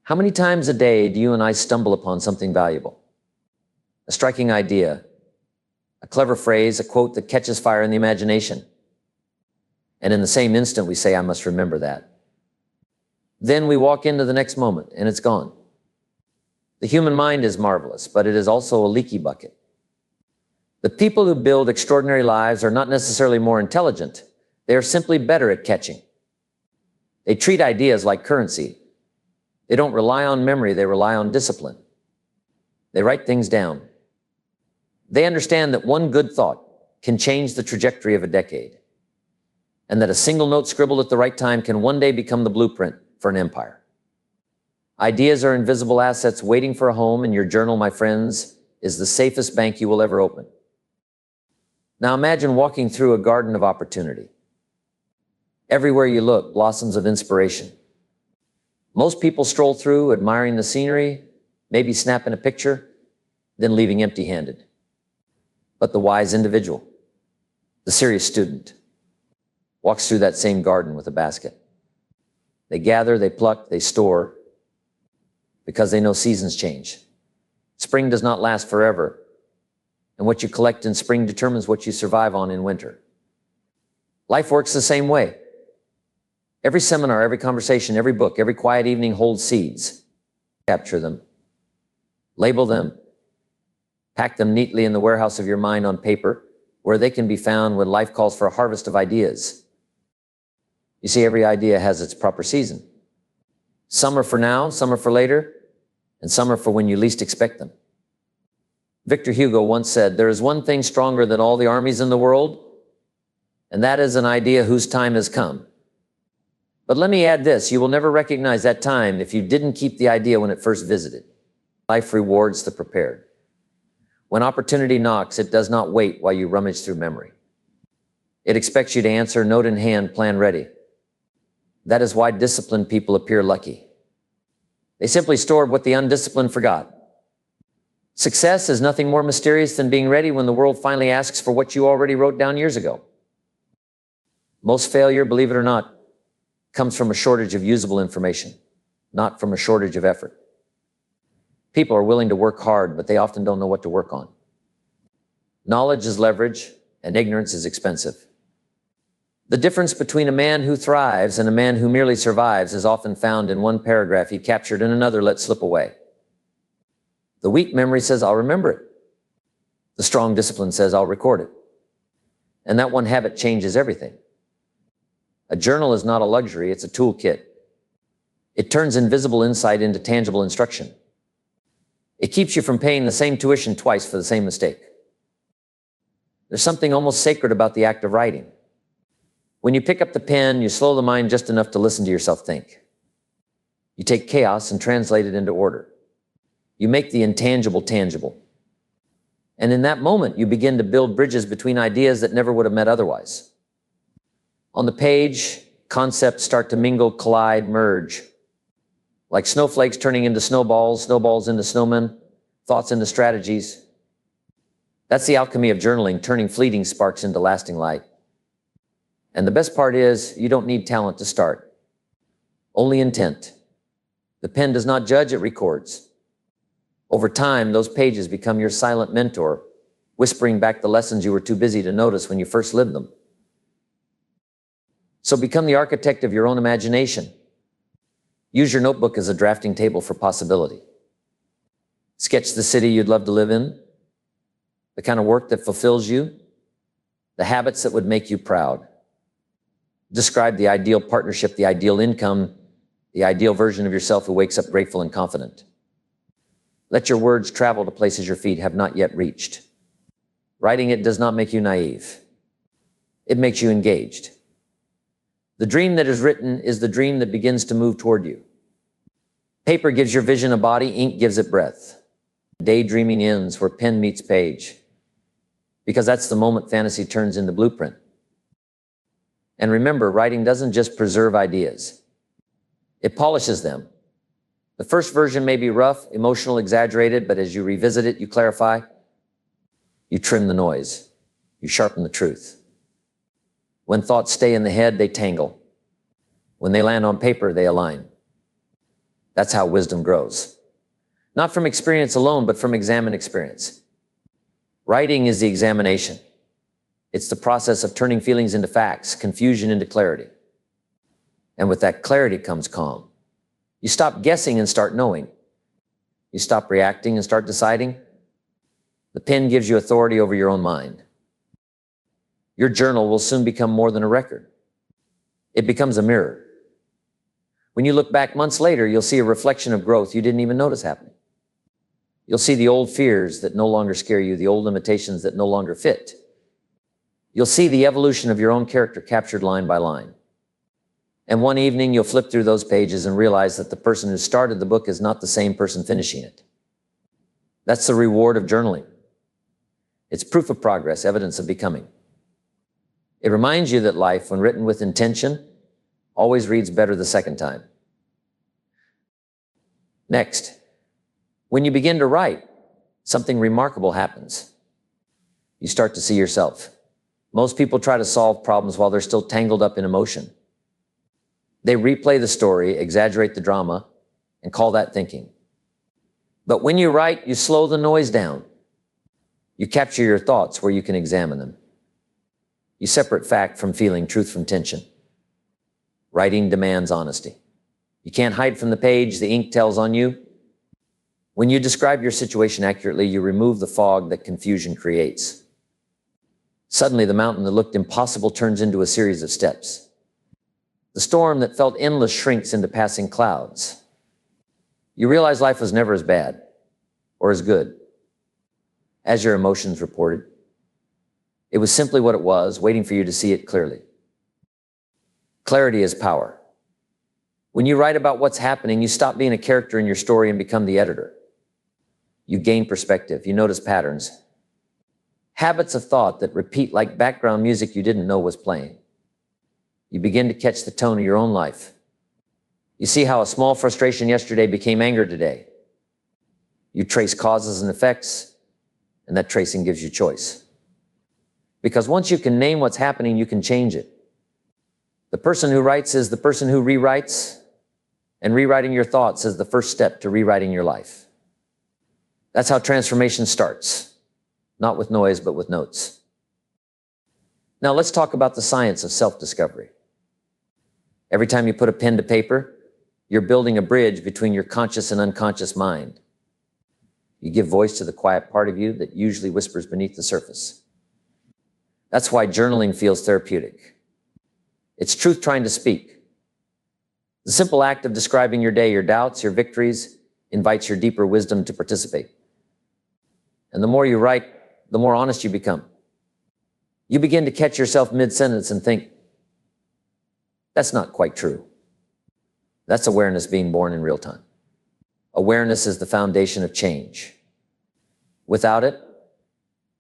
How many times a day do you and I stumble upon something valuable? A striking idea, a clever phrase, a quote that catches fire in the imagination. And in the same instant, we say, I must remember that. Then we walk into the next moment, and it's gone. The human mind is marvelous, but it is also a leaky bucket. The people who build extraordinary lives are not necessarily more intelligent. They are simply better at catching. They treat ideas like currency. They don't rely on memory, they rely on discipline. They write things down. They understand that one good thought can change the trajectory of a decade, and that a single note scribbled at the right time can one day become the blueprint for an empire. Ideas are invisible assets waiting for a home, and your journal, my friends, is the safest bank you will ever open. Now imagine walking through a garden of opportunity. Everywhere you look, blossoms of inspiration. Most people stroll through, admiring the scenery, maybe snapping a picture, then leaving empty-handed. But the wise individual, the serious student, walks through that same garden with a basket. They gather, they pluck, they store, because they know seasons change. Spring does not last forever, and what you collect in spring determines what you survive on in winter. Life works the same way. Every seminar, every conversation, every book, every quiet evening holds seeds. Capture them, label them, pack them neatly in the warehouse of your mind on paper, where they can be found when life calls for a harvest of ideas. You see, every idea has its proper season. Some are for now, some are for later, and some are for when you least expect them. Victor Hugo once said, "There is one thing stronger than all the armies in the world, and that is an idea whose time has come." But let me add this, you will never recognize that time if you didn't keep the idea when it first visited. Life rewards the prepared. When opportunity knocks, it does not wait while you rummage through memory. It expects you to answer, note in hand, plan ready. That is why disciplined people appear lucky. They simply stored what the undisciplined forgot. Success is nothing more mysterious than being ready when the world finally asks for what you already wrote down years ago. Most failure, believe it or not, comes from a shortage of usable information, not from a shortage of effort. People are willing to work hard, but they often don't know what to work on. Knowledge is leverage, and ignorance is expensive. The difference between a man who thrives and a man who merely survives is often found in one paragraph he captured and another let slip away. The weak memory says, "I'll remember it." The strong discipline says, "I'll record it." And that one habit changes everything. A journal is not a luxury, it's a toolkit. It turns invisible insight into tangible instruction. It keeps you from paying the same tuition twice for the same mistake. There's something almost sacred about the act of writing. When you pick up the pen, you slow the mind just enough to listen to yourself think. You take chaos and translate it into order. You make the intangible tangible. And in that moment, you begin to build bridges between ideas that never would have met otherwise. On the page, concepts start to mingle, collide, merge. Like snowflakes turning into snowballs, snowballs into snowmen, thoughts into strategies. That's the alchemy of journaling, turning fleeting sparks into lasting light. And the best part is, you don't need talent to start. Only intent. The pen does not judge, it records. Over time, those pages become your silent mentor, whispering back the lessons you were too busy to notice when you first lived them. So become the architect of your own imagination. Use your notebook as a drafting table for possibility. Sketch the city you'd love to live in, the kind of work that fulfills you, the habits that would make you proud. Describe the ideal partnership, the ideal income, the ideal version of yourself who wakes up grateful and confident. Let your words travel to places your feet have not yet reached. Writing it does not make you naive. It makes you engaged. The dream that is written is the dream that begins to move toward you. Paper gives your vision a body, ink gives it breath. Daydreaming ends where pen meets page, because that's the moment fantasy turns into blueprint. And remember, writing doesn't just preserve ideas. It polishes them. The first version may be rough, emotional, exaggerated, but as you revisit it, you clarify, you trim the noise, you sharpen the truth. When thoughts stay in the head, they tangle. When they land on paper, they align. That's how wisdom grows. Not from experience alone, but from examined experience. Writing is the examination. It's the process of turning feelings into facts, confusion into clarity. And with that clarity comes calm. You stop guessing and start knowing. You stop reacting and start deciding. The pen gives you authority over your own mind. Your journal will soon become more than a record. It becomes a mirror. When you look back months later, you'll see a reflection of growth you didn't even notice happening. You'll see the old fears that no longer scare you, the old limitations that no longer fit. You'll see the evolution of your own character captured line by line. And one evening, you'll flip through those pages and realize that the person who started the book is not the same person finishing it. That's the reward of journaling. It's proof of progress, evidence of becoming. It reminds you that life, when written with intention, always reads better the second time. Next, when you begin to write, something remarkable happens. You start to see yourself. Most people try to solve problems while they're still tangled up in emotion. They replay the story, exaggerate the drama, and call that thinking. But when you write, you slow the noise down. You capture your thoughts where you can examine them. You separate fact from feeling, truth from tension. Writing demands honesty. You can't hide from the page, the ink tells on you. When you describe your situation accurately, you remove the fog that confusion creates. Suddenly, the mountain that looked impossible turns into a series of steps. The storm that felt endless shrinks into passing clouds. You realize life was never as bad or as good as your emotions reported. It was simply what it was, waiting for you to see it clearly. Clarity is power. When you write about what's happening, you stop being a character in your story and become the editor. You gain perspective. You notice patterns. Habits of thought that repeat like background music you didn't know was playing. You begin to catch the tone of your own life. You see how a small frustration yesterday became anger today. You trace causes and effects, and that tracing gives you choice. Because once you can name what's happening, you can change it. The person who writes is the person who rewrites, and rewriting your thoughts is the first step to rewriting your life. That's how transformation starts, not with noise, but with notes. Now let's talk about the science of self-discovery. Every time you put a pen to paper, you're building a bridge between your conscious and unconscious mind. You give voice to the quiet part of you that usually whispers beneath the surface. That's why journaling feels therapeutic. It's truth trying to speak. The simple act of describing your day, your doubts, your victories, invites your deeper wisdom to participate. And the more you write, the more honest you become. You begin to catch yourself mid-sentence and think, that's not quite true. That's awareness being born in real time. Awareness is the foundation of change. Without it,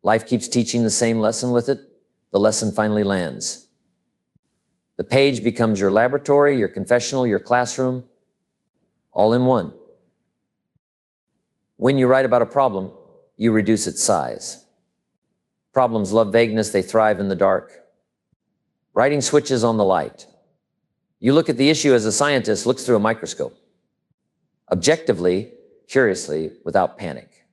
life keeps teaching the same lesson. With it, the lesson finally lands. The page becomes your laboratory, your confessional, your classroom, all in one. When you write about a problem, you reduce its size. Problems love vagueness, they thrive in the dark. Writing switches on the light. You look at the issue as a scientist looks through a microscope. Objectively, curiously, without panic.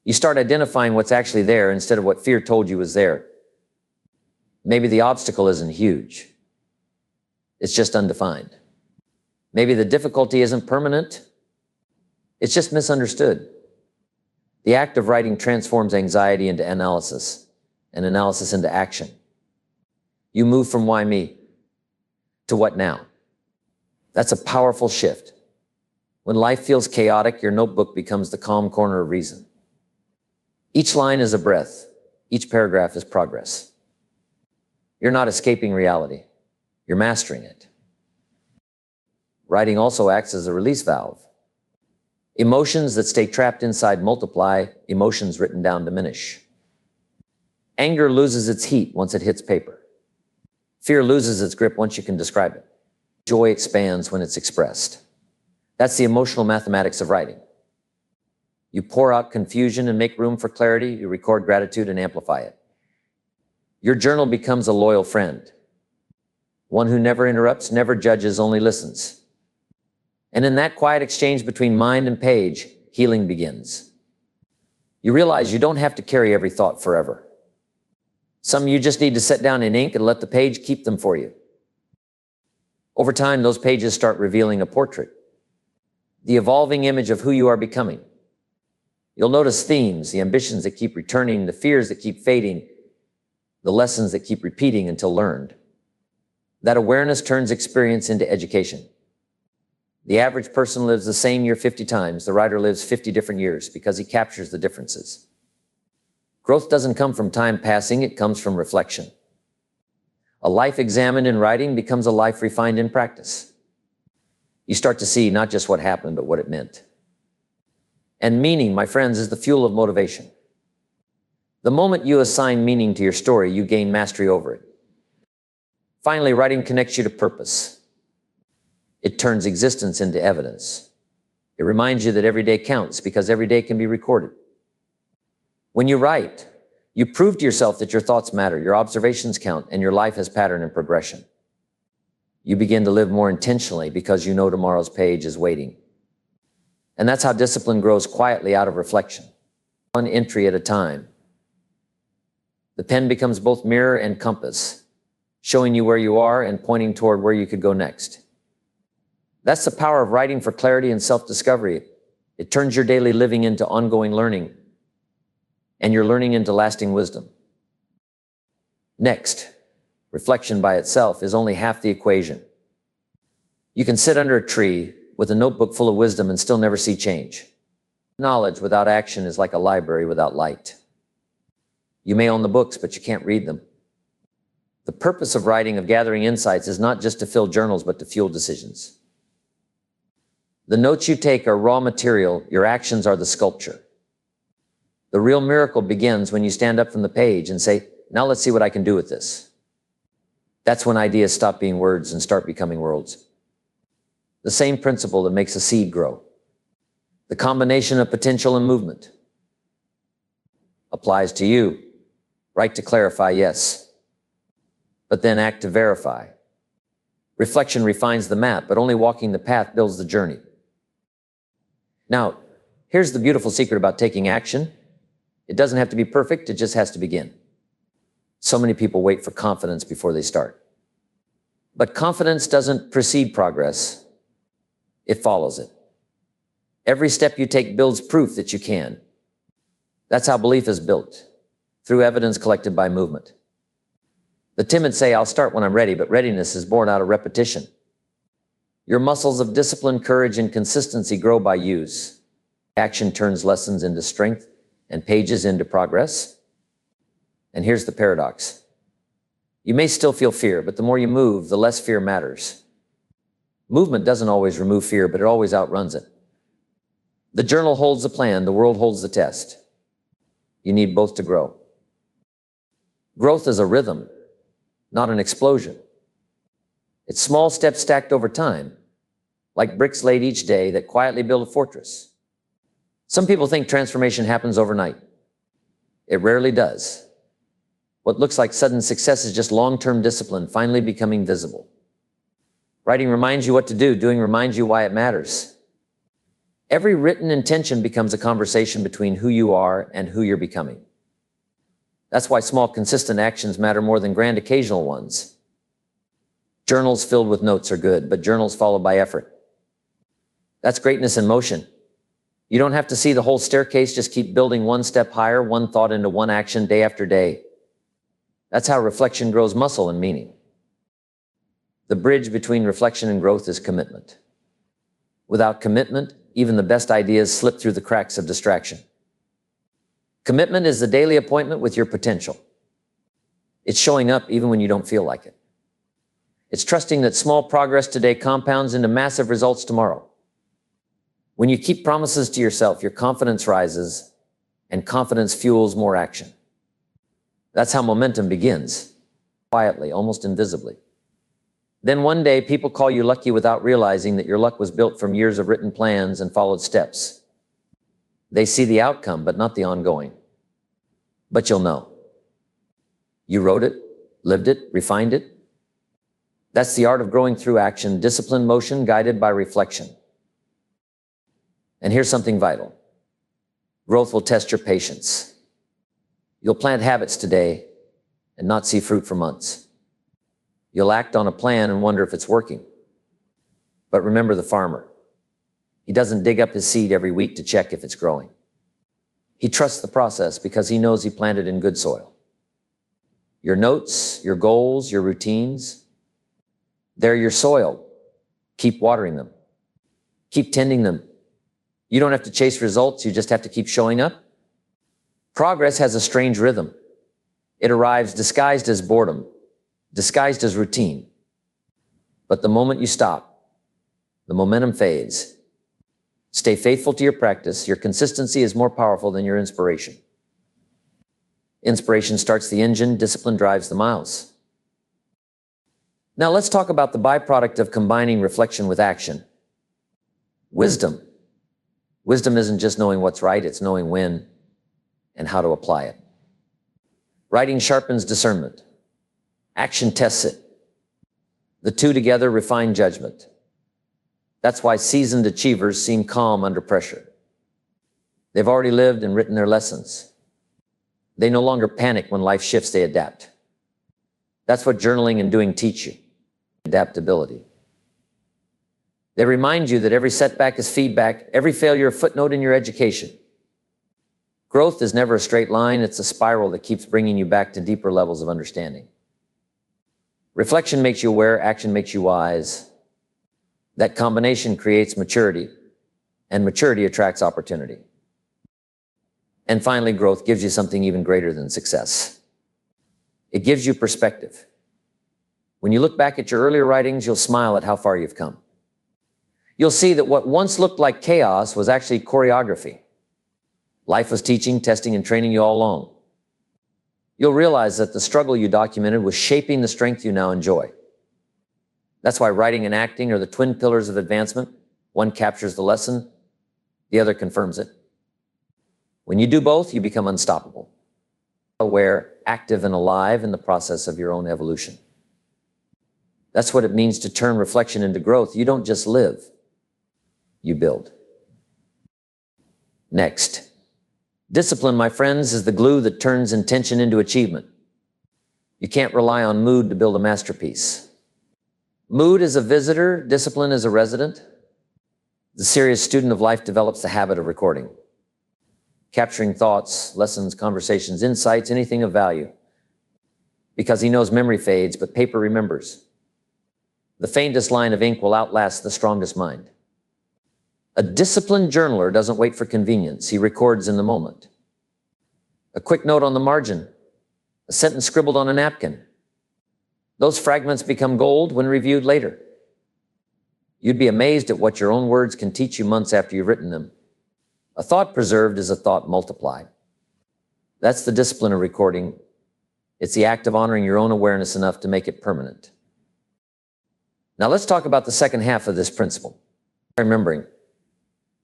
You start identifying what's actually there instead of what fear told you was there. Maybe the obstacle isn't huge. It's just undefined. Maybe the difficulty isn't permanent. It's just misunderstood. The act of writing transforms anxiety into analysis, and analysis into action. You move from why me to what now. That's a powerful shift. When life feels chaotic, your notebook becomes the calm corner of reason. Each line is a breath. Each paragraph is progress. You're not escaping reality. You're mastering it. Writing also acts as a release valve. Emotions that stay trapped inside multiply, emotions written down diminish. Anger loses its heat once it hits paper. Fear loses its grip once you can describe it. Joy expands when it's expressed. That's the emotional mathematics of writing. You pour out confusion and make room for clarity. You record gratitude and amplify it. Your journal becomes a loyal friend. One who never interrupts, never judges, only listens. And in that quiet exchange between mind and page, healing begins. You realize you don't have to carry every thought forever. Some you just need to set down in ink and let the page keep them for you. Over time, those pages start revealing a portrait, the evolving image of who you are becoming. You'll notice themes, the ambitions that keep returning, the fears that keep fading, the lessons that keep repeating until learned. That awareness turns experience into education. The average person lives the same year 50 times. The writer lives 50 different years because he captures the differences. Growth doesn't come from time passing, it comes from reflection. A life examined in writing becomes a life refined in practice. You start to see not just what happened, but what it meant. And meaning, my friends, is the fuel of motivation. The moment you assign meaning to your story, you gain mastery over it. Finally, writing connects you to purpose. It turns existence into evidence. It reminds you that every day counts because every day can be recorded. When you write, you prove to yourself that your thoughts matter, your observations count, and your life has pattern and progression. You begin to live more intentionally because you know tomorrow's page is waiting. And that's how discipline grows quietly out of reflection, one entry at a time. The pen becomes both mirror and compass, showing you where you are and pointing toward where you could go next. That's the power of writing for clarity and self-discovery. It turns your daily living into ongoing learning, and your learning into lasting wisdom. Next, reflection by itself is only half the equation. You can sit under a tree with a notebook full of wisdom and still never see change. Knowledge without action is like a library without light. You may own the books, but you can't read them. The purpose of writing, of gathering insights, is not just to fill journals, but to fuel decisions. The notes you take are raw material, your actions are the sculpture. The real miracle begins when you stand up from the page and say, now let's see what I can do with this. That's when ideas stop being words and start becoming worlds. The same principle that makes a seed grow. The combination of potential and movement applies to you. Write to clarify, yes, but then act to verify. Reflection refines the map, but only walking the path builds the journey. Now, here's the beautiful secret about taking action. It doesn't have to be perfect, it just has to begin. So many people wait for confidence before they start. But confidence doesn't precede progress, it follows it. Every step you take builds proof that you can. That's how belief is built, through evidence collected by movement. The timid say, I'll start when I'm ready, but readiness is born out of repetition. Your muscles of discipline, courage, and consistency grow by use. Action turns lessons into strength and pages into progress. And here's the paradox. You may still feel fear, but the more you move, the less fear matters. Movement doesn't always remove fear, but it always outruns it. The journal holds the plan, the world holds the test. You need both to grow. Growth is a rhythm, not an explosion. It's small steps stacked over time, like bricks laid each day that quietly build a fortress. Some people think transformation happens overnight. It rarely does. What looks like sudden success is just long-term discipline finally becoming visible. Writing reminds you what to do, doing reminds you why it matters. Every written intention becomes a conversation between who you are and who you're becoming. That's why small, consistent actions matter more than grand occasional ones. Journals filled with notes are good, but journals followed by effort. That's greatness in motion. You don't have to see the whole staircase, just keep building one step higher, one thought into one action day after day. That's how reflection grows muscle and meaning. The bridge between reflection and growth is commitment. Without commitment, even the best ideas slip through the cracks of distraction. Commitment is the daily appointment with your potential. It's showing up even when you don't feel like it. It's trusting that small progress today compounds into massive results tomorrow. When you keep promises to yourself, your confidence rises, and confidence fuels more action. That's how momentum begins, quietly, almost invisibly. Then one day, people call you lucky without realizing that your luck was built from years of written plans and followed steps. They see the outcome, but not the ongoing. But you'll know. You wrote it, lived it, refined it. That's the art of growing through action, disciplined motion guided by reflection. And here's something vital. Growth will test your patience. You'll plant habits today and not see fruit for months. You'll act on a plan and wonder if it's working. But remember the farmer. He doesn't dig up his seed every week to check if it's growing. He trusts the process because he knows he planted in good soil. Your notes, your goals, your routines, they're your soil. Keep watering them. Keep tending them. You don't have to chase results, you just have to keep showing up. Progress has a strange rhythm. It arrives disguised as boredom, disguised as routine. But the moment you stop, the momentum fades. Stay faithful to your practice. Your consistency is more powerful than your inspiration. Inspiration starts the engine, discipline drives the miles. Now let's talk about the byproduct of combining reflection with action. Wisdom. Wisdom isn't just knowing what's right, it's knowing when and how to apply it. Writing sharpens discernment. Action tests it. The two together refine judgment. That's why seasoned achievers seem calm under pressure. They've already lived and written their lessons. They no longer panic when life shifts, they adapt. That's what journaling and doing teach you, adaptability. They remind you that every setback is feedback, every failure a footnote in your education. Growth is never a straight line, it's a spiral that keeps bringing you back to deeper levels of understanding. Reflection makes you aware, action makes you wise. That combination creates maturity, and maturity attracts opportunity. And finally, growth gives you something even greater than success. It gives you perspective. When you look back at your earlier writings, you'll smile at how far you've come. You'll see that what once looked like chaos was actually choreography. Life was teaching, testing, and training you all along. You'll realize that the struggle you documented was shaping the strength you now enjoy. That's why writing and acting are the twin pillars of advancement. One captures the lesson, the other confirms it. When you do both, you become unstoppable, aware, active, and alive in the process of your own evolution. That's what it means to turn reflection into growth. You don't just live, you build. Next, discipline, my friends, is the glue that turns intention into achievement. You can't rely on mood to build a masterpiece. Mood is a visitor, discipline is a resident. The serious student of life develops the habit of recording, capturing thoughts, lessons, conversations, insights, anything of value. Because he knows memory fades, but paper remembers. The faintest line of ink will outlast the strongest mind. A disciplined journaler doesn't wait for convenience, he records in the moment. A quick note on the margin, a sentence scribbled on a napkin. Those fragments become gold when reviewed later. You'd be amazed at what your own words can teach you months after you've written them. A thought preserved is a thought multiplied. That's the discipline of recording. It's the act of honoring your own awareness enough to make it permanent. Now let's talk about the second half of this principle. Remembering,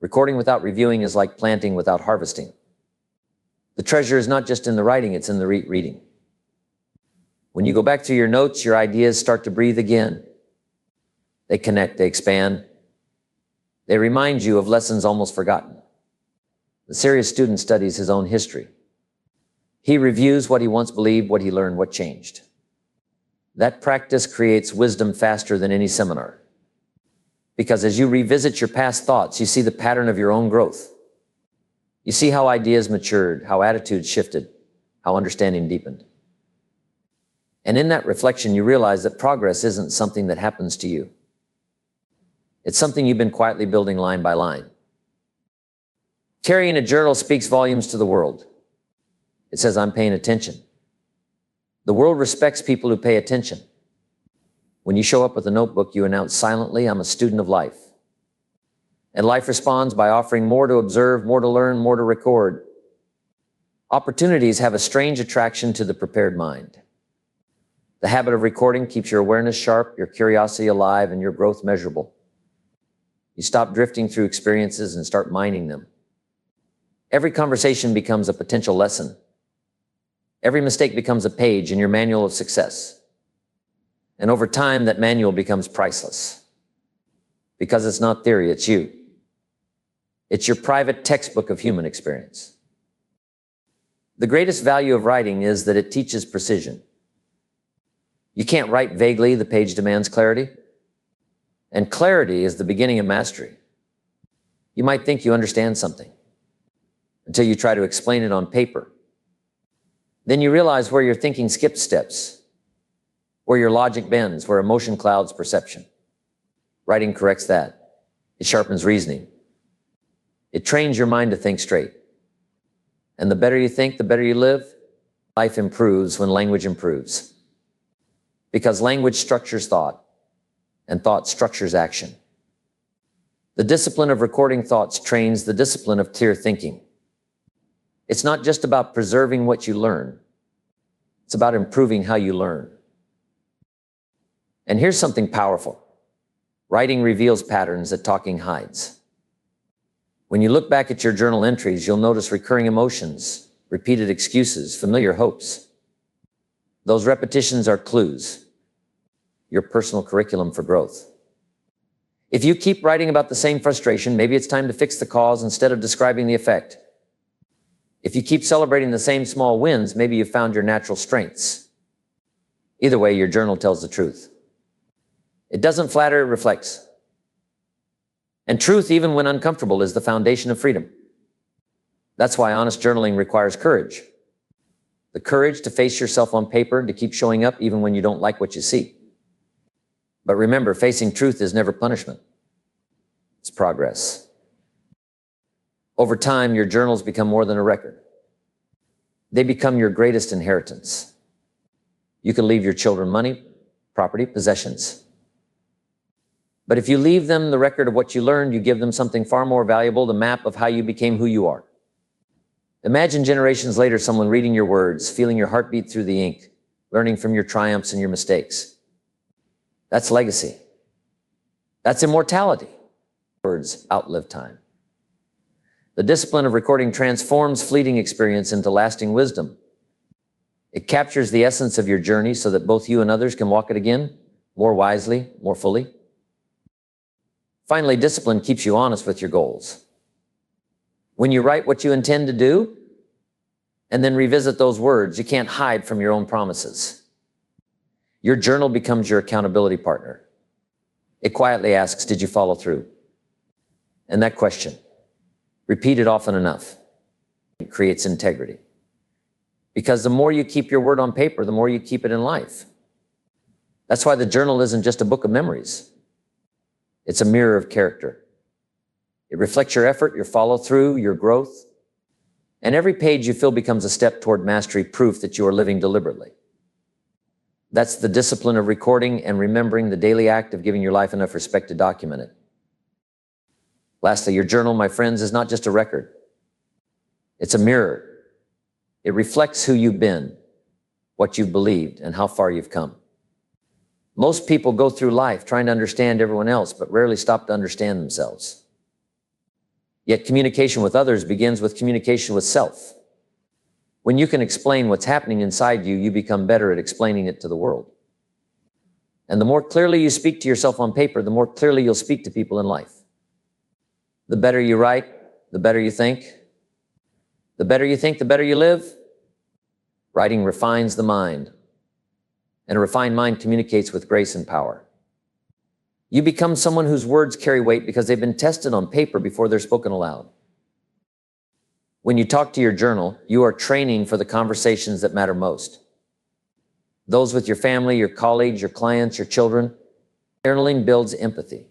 recording without reviewing is like planting without harvesting. The treasure is not just in the writing, it's in the reading. When you go back through your notes, your ideas start to breathe again. They connect, they expand. They remind you of lessons almost forgotten. The serious student studies his own history. He reviews what he once believed, what he learned, what changed. That practice creates wisdom faster than any seminar. Because as you revisit your past thoughts, you see the pattern of your own growth. You see how ideas matured, how attitudes shifted, how understanding deepened. And in that reflection, you realize that progress isn't something that happens to you. It's something you've been quietly building line by line. Carrying a journal speaks volumes to the world. It says, I'm paying attention. The world respects people who pay attention. When you show up with a notebook, you announce silently, I'm a student of life. And life responds by offering more to observe, more to learn, more to record. Opportunities have a strange attraction to the prepared mind. The habit of recording keeps your awareness sharp, your curiosity alive, and your growth measurable. You stop drifting through experiences and start mining them. Every conversation becomes a potential lesson. Every mistake becomes a page in your manual of success. And over time, that manual becomes priceless. Because it's not theory, it's you. It's your private textbook of human experience. The greatest value of writing is that it teaches precision. You can't write vaguely, the page demands clarity. And clarity is the beginning of mastery. You might think you understand something until you try to explain it on paper. Then you realize where your thinking skips steps, where your logic bends, where emotion clouds perception. Writing corrects that. It sharpens reasoning. It trains your mind to think straight. And the better you think, the better you live. Life improves when language improves. Because language structures thought, and thought structures action. The discipline of recording thoughts trains the discipline of clear thinking. It's not just about preserving what you learn. It's about improving how you learn. And here's something powerful. Writing reveals patterns that talking hides. When you look back at your journal entries, you'll notice recurring emotions, repeated excuses, familiar hopes. Those repetitions are clues, your personal curriculum for growth. If you keep writing about the same frustration, maybe it's time to fix the cause instead of describing the effect. If you keep celebrating the same small wins, maybe you've found your natural strengths. Either way, your journal tells the truth. It doesn't flatter, it reflects. And truth, even when uncomfortable, is the foundation of freedom. That's why honest journaling requires courage. The courage to face yourself on paper, to keep showing up even when you don't like what you see. But remember, facing truth is never punishment. It's progress. Over time, your journals become more than a record. They become your greatest inheritance. You can leave your children money, property, possessions. But if you leave them the record of what you learned, you give them something far more valuable, the map of how you became who you are. Imagine generations later, someone reading your words, feeling your heartbeat through the ink, learning from your triumphs and your mistakes. That's legacy. That's immortality. Words outlive time. The discipline of recording transforms fleeting experience into lasting wisdom. It captures the essence of your journey so that both you and others can walk it again, more wisely, more fully. Finally, discipline keeps you honest with your goals. When you write what you intend to do and then revisit those words, you can't hide from your own promises. Your journal becomes your accountability partner. It quietly asks, did you follow through? And that question, repeated often enough, it creates integrity. Because the more you keep your word on paper, the more you keep it in life. That's why the journal isn't just a book of memories. It's a mirror of character. It reflects your effort, your follow-through, your growth. And every page you fill becomes a step toward mastery, proof that you are living deliberately. That's the discipline of recording and remembering, the daily act of giving your life enough respect to document it. Lastly, your journal, my friends, is not just a record. It's a mirror. It reflects who you've been, what you've believed, and how far you've come. Most people go through life trying to understand everyone else, but rarely stop to understand themselves. Yet communication with others begins with communication with self. When you can explain what's happening inside you, you become better at explaining it to the world. And the more clearly you speak to yourself on paper, the more clearly you'll speak to people in life. The better you write, the better you think. The better you think, the better you live. Writing refines the mind. And a refined mind communicates with grace and power. You become someone whose words carry weight because they've been tested on paper before they're spoken aloud. When you talk to your journal, you are training for the conversations that matter most. Those with your family, your colleagues, your clients, your children. Journaling builds empathy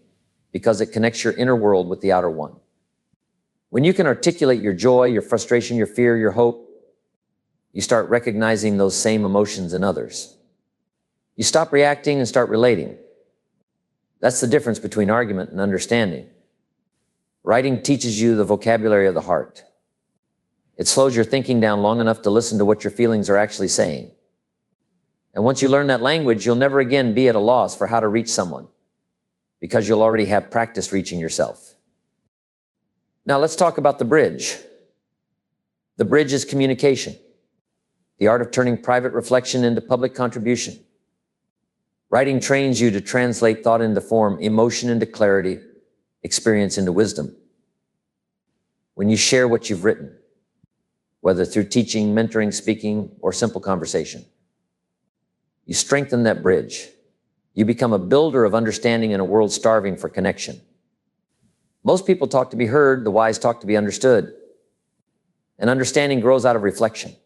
because it connects your inner world with the outer one. When you can articulate your joy, your frustration, your fear, your hope, you start recognizing those same emotions in others. You stop reacting and start relating. That's the difference between argument and understanding. Writing teaches you the vocabulary of the heart. It slows your thinking down long enough to listen to what your feelings are actually saying. And once you learn that language, you'll never again be at a loss for how to reach someone, because you'll already have practiced reaching yourself. Now let's talk about the bridge. The bridge is communication, the art of turning private reflection into public contribution. Writing trains you to translate thought into form, emotion into clarity, experience into wisdom. when you share what you've written, whether through teaching, mentoring, speaking, or simple conversation. You strengthen that bridge. You become a builder of understanding in a world starving for connection. Most people talk to be heard, the wise talk to be understood. And understanding grows out of reflection.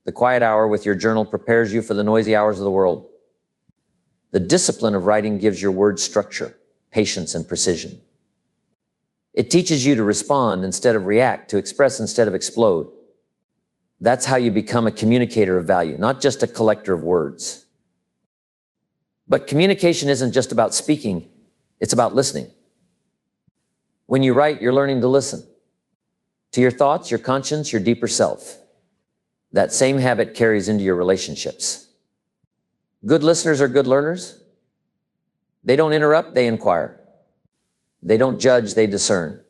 The quiet hour with your journal prepares you for the noisy hours of the world. The discipline of writing gives your words structure, patience, and precision. It teaches you to respond instead of react, to express instead of explode. That's how you become a communicator of value, not just a collector of words. But communication isn't just about speaking, it's about listening. When you write, you're learning to listen to your thoughts, your conscience, your deeper self. That same habit carries into your relationships. Good listeners are good learners. They don't interrupt, they inquire. They don't judge, they discern.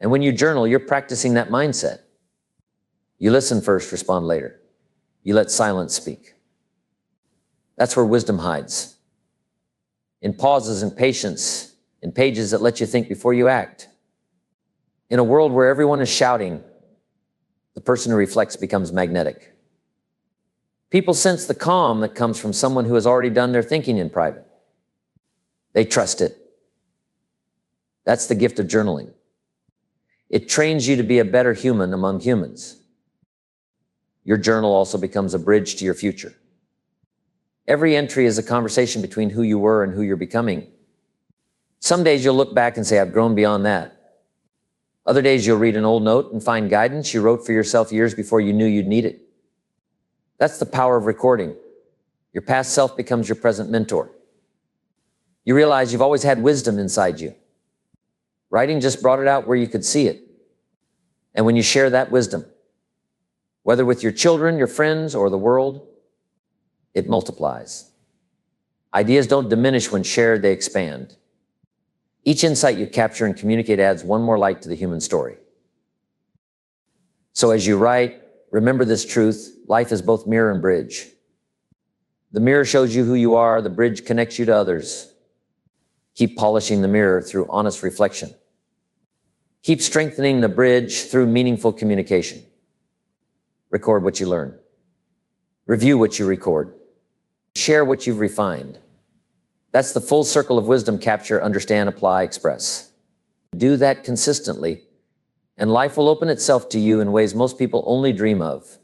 And when you journal, you're practicing that mindset. You listen first, respond later. You let silence speak. That's where wisdom hides. In pauses and patience, in pages that let you think before you act. In a world where everyone is shouting, the person who reflects becomes magnetic. People sense the calm that comes from someone who has already done their thinking in private. They trust it. That's the gift of journaling. It trains you to be a better human among humans. Your journal also becomes a bridge to your future. Every entry is a conversation between who you were and who you're becoming. Some days you'll look back and say, I've grown beyond that. Other days you'll read an old note and find guidance you wrote for yourself years before you knew you'd need it. That's the power of recording. Your past self becomes your present mentor. You realize you've always had wisdom inside you. Writing just brought it out where you could see it. And when you share that wisdom, whether with your children, your friends, or the world, it multiplies. Ideas don't diminish when shared, they expand. Each insight you capture and communicate adds one more light to the human story. So as you write, remember this truth: life is both mirror and bridge. The mirror shows you who you are, the bridge connects you to others. Keep polishing the mirror through honest reflection. Keep strengthening the bridge through meaningful communication. Record what you learn. Review what you record. Share what you've refined. That's the full circle of wisdom: capture, understand, apply, express. Do that consistently, and life will open itself to you in ways most people only dream of.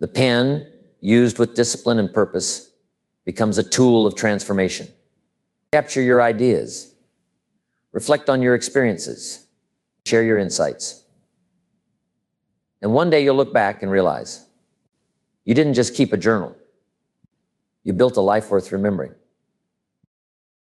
The pen, used with discipline and purpose, becomes a tool of transformation. Capture your ideas. Reflect on your experiences. Share your insights. And one day you'll look back and realize you didn't just keep a journal. You built a life worth remembering.